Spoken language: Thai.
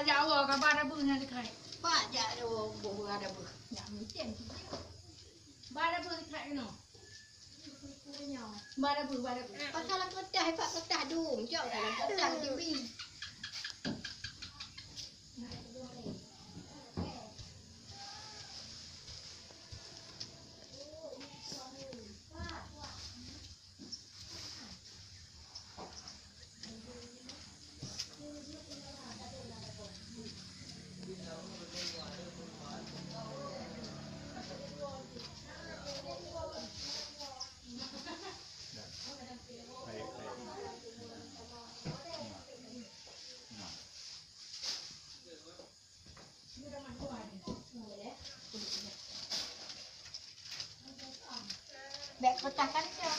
อย่าเอาออกกับบ้านระบือนะที่ใคร ป้าจะเอาบัวระเบิดอย่ามีเต็มที่ บ้านระบือที่ใครเนาะบ้านระบือบ้านระบือ ป้าถ้าเราก็ใจป้าก็ตาดูเจ้าแต่เราก็ตาดีวิ่ง แบกกระตักกันเจ้า